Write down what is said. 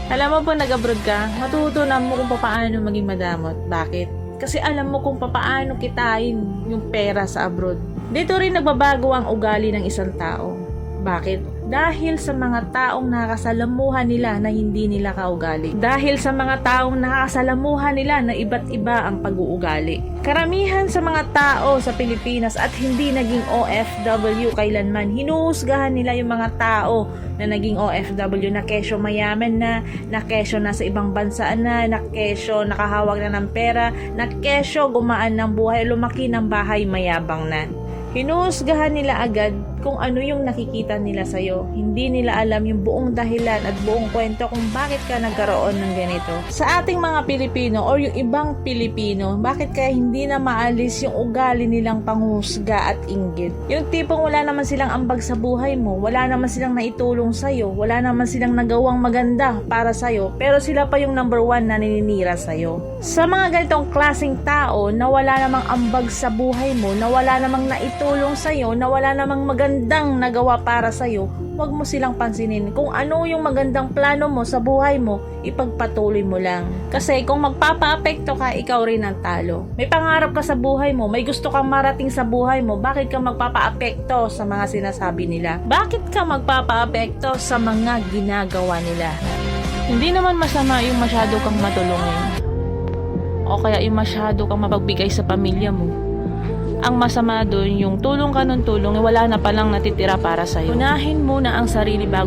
Alam mo po, nag-abroad ka, matutunan mo kung paano maging madamot. Bakit? Kasi alam mo kung paano kitain yung pera sa abroad. Dito rin nagbabago ang ugali ng isang tao. Bakit? Dahil sa mga taong nakakasalamuhan nila na hindi nila kaugali. Dahil sa mga taong nakakasalamuhan nila na iba't iba ang pag-uugali. Karamihan sa mga tao sa Pilipinas at hindi naging OFW kailanman, hinuhusgahan nila yung mga tao na naging OFW na kesyo mayaman na kesyo nasa ibang bansa na kesyo nakahawak na ng pera, na kesyo gumaan ng buhay, lumaki ng bahay mayabang na. Hinuhusgahan nila agad kung ano yung nakikita nila sa'yo. Hindi nila alam yung buong dahilan at buong kwento kung bakit ka nagkaroon ng ganito. Sa ating mga Pilipino or yung ibang Pilipino, bakit kaya hindi na maalis yung ugali nilang panghusga at inggit? Yung tipong wala naman silang ambag sa buhay mo, wala naman silang naitulong sa'yo, wala naman silang nagawang maganda para sa'yo, pero sila pa yung number one na naninira sa'yo. Sa mga ganitong klaseng tao na wala namang ambag sa buhay mo, na wala namang naitulong sa'yo, na wala namang magandang nagawa para sa'yo, huwag mo silang pansinin. Kung ano yung magandang plano mo sa buhay mo, ipagpatuloy mo lang. Kasi kung magpapa-apekto ka, ikaw rin ang talo. May pangarap ka sa buhay mo, may gusto kang marating sa buhay mo, bakit ka magpapa-apekto sa mga sinasabi nila? Bakit ka magpapa-apekto sa mga ginagawa nila? Hindi naman masama yung masyado kang matulungin, o kaya yung masyado kang mapagbigay sa pamilya mo. Ang masama doon, yung tulong ka ng tulong, wala na palang natitira para sa'yo. Unahin muna ang sarili bago